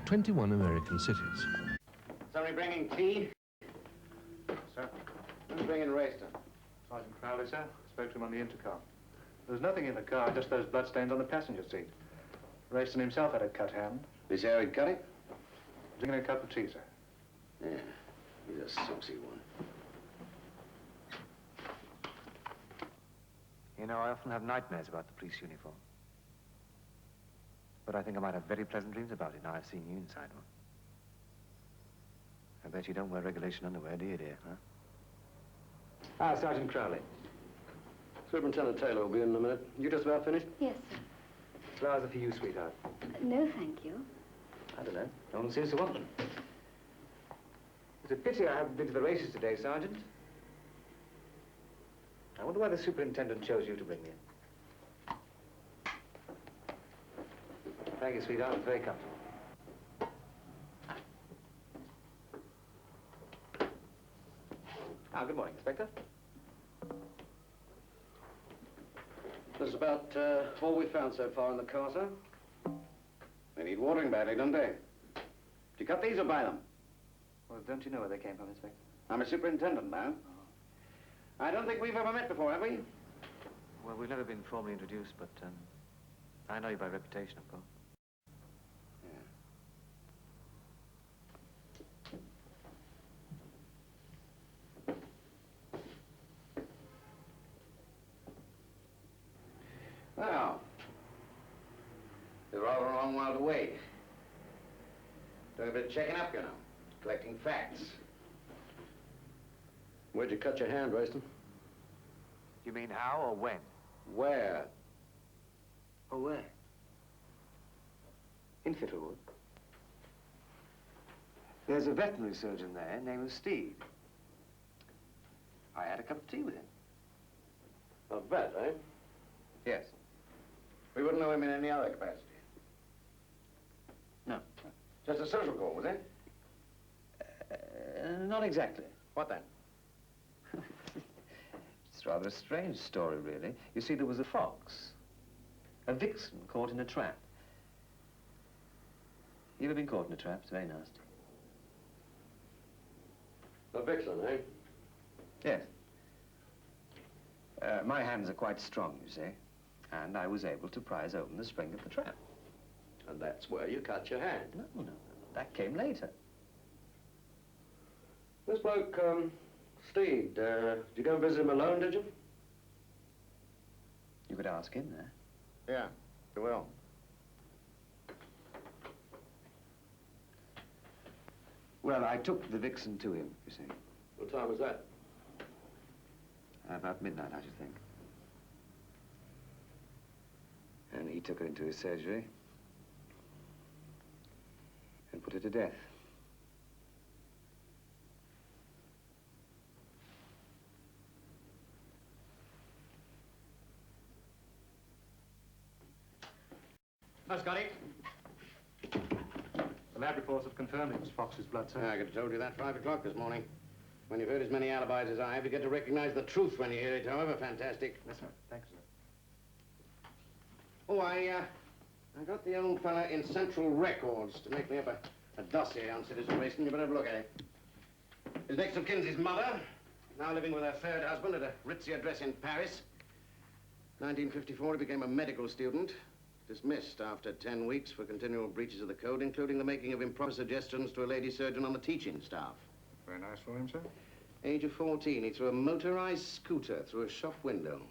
21 American cities. Somebody bringing tea? Sir? Who's bringing Rayston? Sergeant Crowley, sir. Spoke to him on the intercom. There was nothing in the car, just those bloodstains on the passenger seat. Rayston himself had a cut hand. Did you say how he'd cut it? Drinking a cup of tea, sir. Yeah, he's a saucy one. You know, I often have nightmares about the police uniform. But I think I might have very pleasant dreams about it now I've seen you inside one. I bet you don't wear regulation underwear, do you, dear, huh? Ah, Sergeant Crowley. Superintendent Taylor will be in a minute. You just about finished? Yes, sir. Flowers are for you, sweetheart. No, thank you. I don't know. No one seems to want them. It's a pity I haven't been to the races today, Sergeant. I wonder why the superintendent chose you to bring me in. Thank you, sweetheart. It's very comfortable. Ah, good morning, Inspector. This is about all we found so far in the car, sir. They need watering badly, don't they? Do you cut these or buy them? Well, don't you know where they came from, Inspector? I'm a superintendent now. I don't think we've ever met before, have we? Well, we've never been formally introduced, but I know you by reputation, of course. Well, it's rather a long while to wait. Doing a bit of checking up, you know, collecting facts. Where'd you cut your hand, Rayston? You mean how or when? Where? Oh, where? In Fittlewood. There's a veterinary surgeon there named Steve. I had a cup of tea with him. A vet, eh? Yes. We wouldn't know him in any other capacity. No. Just a social call, was it? Not exactly. What then? It's rather a strange story, really. You see, there was a fox. A vixen caught in a trap. You ever been caught in a trap? It's very nasty. A vixen, eh? Yes. My hands are quite strong, you see. And I was able to prise open the spring of the trap. And that's where you cut your hand. No. That came later. This bloke, Steve, did you go and visit him alone, did you? You could ask him there. Yeah, you will. Well, I took the vixen to him, you see. What time was that? About midnight, I should think. And he took her into his surgery and put her to death. No, Scotty. The lab reports have confirmed it was Fox's blood, sir. I could have told you that 5 o'clock this morning. When you've heard as many alibis as I have, you get to recognize the truth when you hear it, however fantastic. Yes, sir. Thanks, sir. Oh, I got the old fella in Central Records to make me up a dossier on Citizen Rayston. You better have a look at it. His next of kin's his mother, now living with her third husband at a ritzy address in Paris. 1954, he became a medical student. Dismissed after 10 weeks for continual breaches of the code, including the making of improper suggestions to a lady surgeon on the teaching staff. Very nice for him, sir. Age of 14, he threw a motorized scooter through a shop window.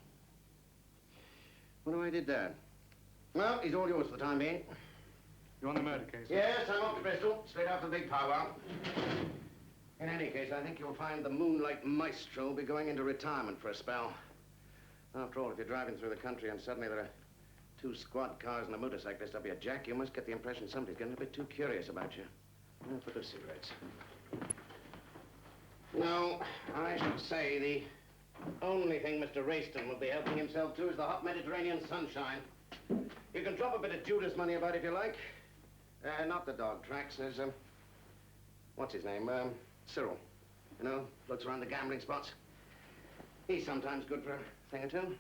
Wonder why he did that. Well, he's all yours for the time being. You on the murder case, sir? Yes, I'm off to Bristol, straight after the big powwow. In any case, I think you'll find the Moonlight Maestro will be going into retirement for a spell. After all, if you're driving through the country and suddenly there are 2 squad cars and a motorcyclist up your jack, you must get the impression somebody's getting a bit too curious about you. Now, put those cigarettes. No, I should say the only thing Mr. Rayston will be helping himself to is the hot Mediterranean sunshine. You can drop a bit of Judas money about if you like. Not the dog tracks. There's, what's his name? Cyril. You know, looks around the gambling spots. He's sometimes good for a thing or two.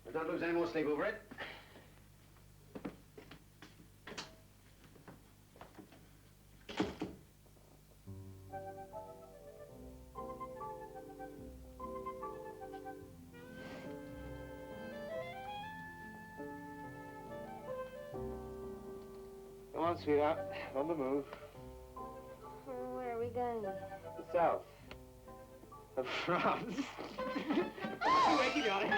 But don't lose any more sleep over it. on, sweetheart. On the move. Where are we going? The south. Of France. Wakey, darling.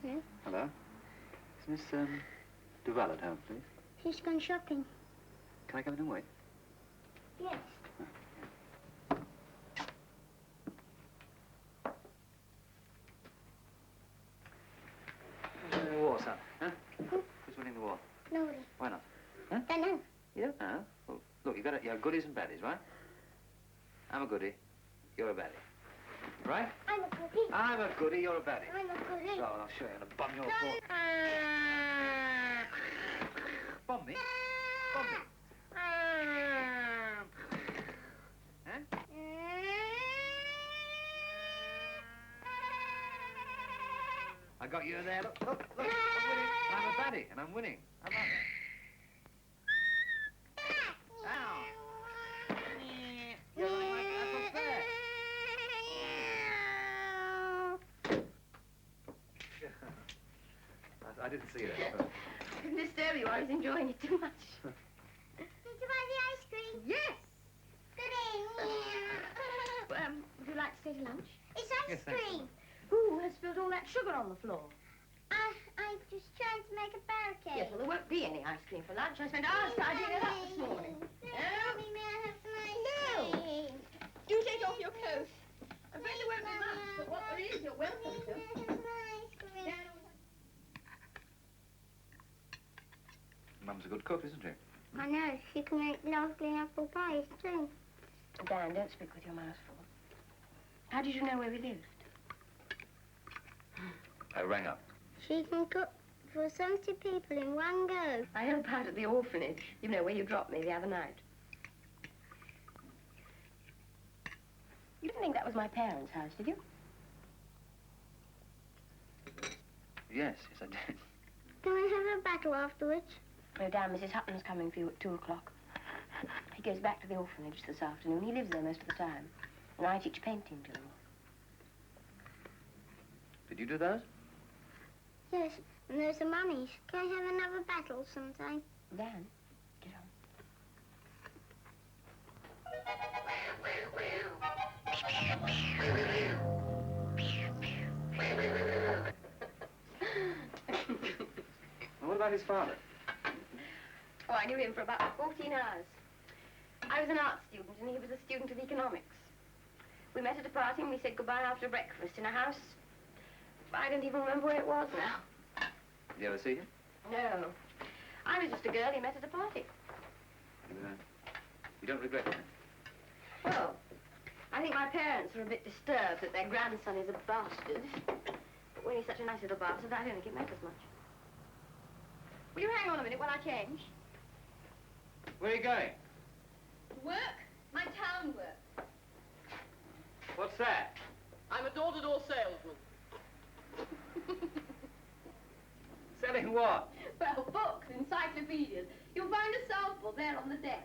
Yeah? Hello. Is Miss Duval at home, please? She's gone shopping. Can I come in and wait? Yes. Who's winning the war, son? Huh? Who's winning the war? Nobody. Why not? Don't know. You don't know? Well, look, you have goodies and baddies, right? I'm a goodie. You're a baddie. Right? I'm a goodie. I'm a goodie, you're a baddie. I'm a goodie. So, I'll show you how to bum your foot. Bum me? Bum me? Huh? I got you there. Look, look, look. I'm winning. I'm a baddie, and I'm winning. How about that? Ow. You're running like that's not fair. I didn't see that. Didn't disturb you. I was enjoying it too much. Did you buy the ice cream? Yes. Goodie. Would you like to stay to lunch? It's ice Yes, thanks. cream. Who has spilled all that sugar on the floor? I'm just trying to make a barricade. Yes, well, there won't be any ice cream for lunch. I spent hours tidying it up this morning. May I have some ice cream? Do take off your coat. I'm afraid there won't be much, but what there is, you're welcome to. Mum's a good cook, isn't she? I know. She can make lovely apple pies, too. Dan, don't speak with your mouth full. How did you know where we lived? I rang up. She can cook for 70 people in one go. I help out at the orphanage. You know, where you dropped me the other night. You didn't think that was my parents' house, did you? Yes, I did. Can we have a battle afterwards? No, Dan, Mrs. Hutton's coming for you at 2 o'clock. He goes back to the orphanage this afternoon. He lives there most of the time. And I teach painting to him. Did you do those? Yes, and there's the mummies. Can we have another battle sometime? Dan, get Well, what about his father? Oh, I knew him for about 14 hours. I was an art student and he was a student of economics. We met at a party and we said goodbye after breakfast in a house. I don't even remember where it was now. Did you ever see him? No. I was just a girl he met at a party. You don't regret it? Well, I think my parents are a bit disturbed that their grandson is a bastard. But when he's such a nice little bastard, I don't think it matters much. Will you hang on a minute while I change? Where are you going? Work? My town work. What's that? I'm a door-to-door salesman. Selling what? Well, books, encyclopedias. You'll find a sample there on the desk.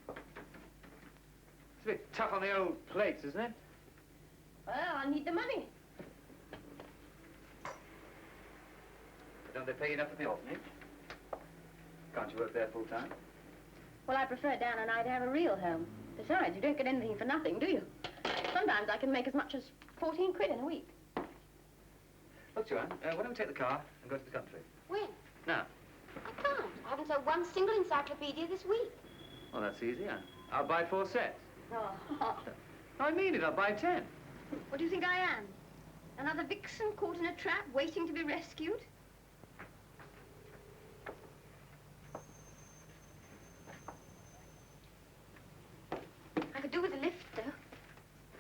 It's a bit tough on the old plates, isn't it? Well, I need the money. Don't they pay you enough for the orphanage? Can't you work there full time? Well, I prefer Dan and I to have a real home. Besides, you don't get anything for nothing, do you? Sometimes I can make as much as 14 quid in a week. Look, Joanne, why don't we take the car and go to the country? When? Now. I can't. I haven't sold one single encyclopedia this week. Well, that's easy. I'll buy 4 sets. Oh. I mean it, I'll buy 10. What do you think I am? Another vixen caught in a trap, waiting to be rescued? I could do with a lift, though.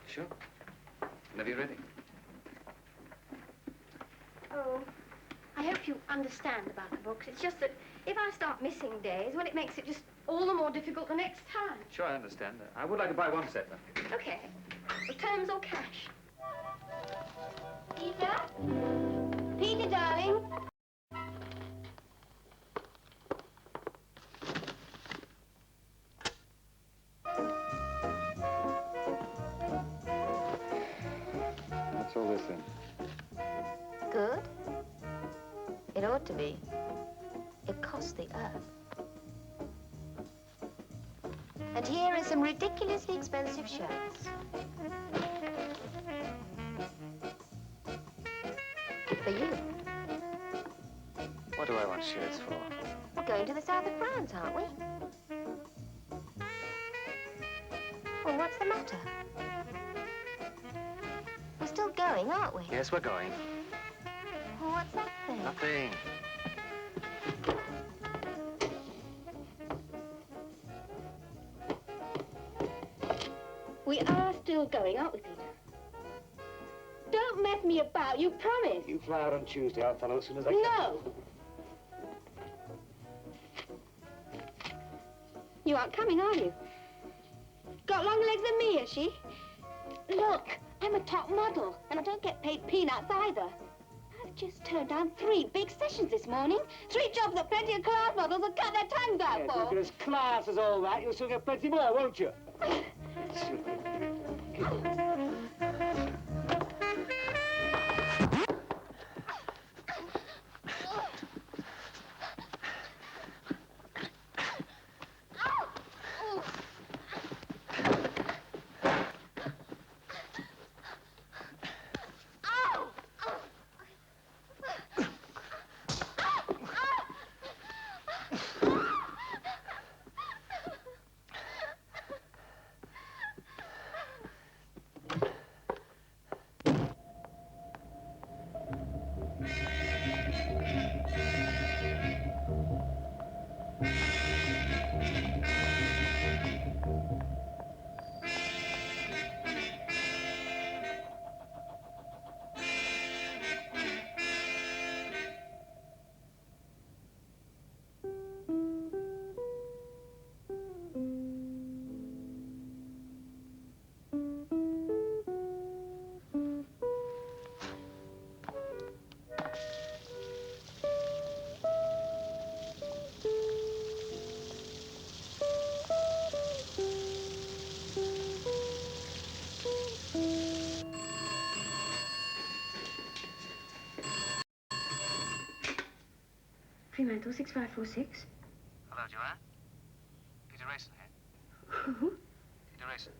Sure. Whenever you're ready. Oh, I hope you understand about the books. It's just that if I start missing days, well, it makes it just all the more difficult the next time. Sure, I understand. I would like to buy one set, though. Okay. Well, terms or cash? Peter? Peter, darling? What's all this, then? Good? It ought to be. It costs the earth. And here are some ridiculously expensive shirts. For you. What do I want shirts for? We're going to the south of France, aren't we? Well, what's the matter? We're still going, aren't we? Yes, we're going. Well, what's that thing? Nothing. We are still going, aren't we, Peter? Don't mess me about, you promised. You fly out on Tuesday, old fellow, as soon as I No. You aren't coming, are you? Got longer legs than me, has she? Look, I'm a top model, and I don't get paid peanuts either. I've just turned down 3 big sessions this morning. 3 jobs that plenty of class models will cut their tongues out for. Look, as class as all that, you'll still get plenty more, won't you? Fremantle 6546. Hello, Joanne. Peter Rayson here. Who? Peter Rayson.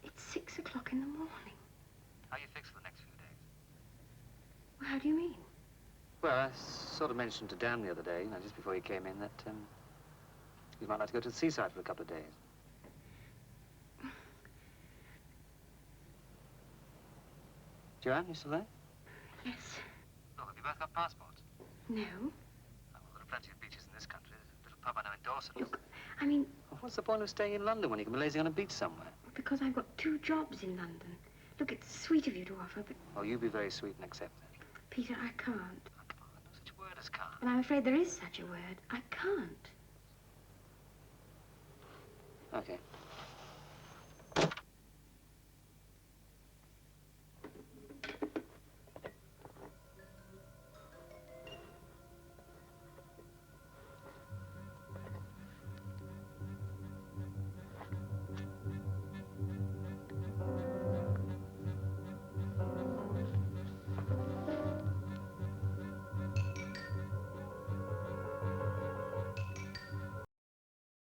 It's 6 o'clock in the morning. How are you fixed for the next few days? Well, how do you mean? Well, I sort of mentioned to Dan the other day, just before he came in, that you might like to go to the seaside for a couple of days. Joanne, you still there? Yes. Look, have you both got passports? No. Oh, well, there are plenty of beaches in this country. There's a little pub I know in Dorset. Look, I mean, Well, what's the point of staying in London when you can be lazy on a beach somewhere? because I've got 2 jobs in London. Look, it's sweet of you to offer, but, Oh, you be very sweet and accept it. Peter, I can't. Oh, come on, no such word as can't. And I'm afraid there is such a word. I can't. Okay.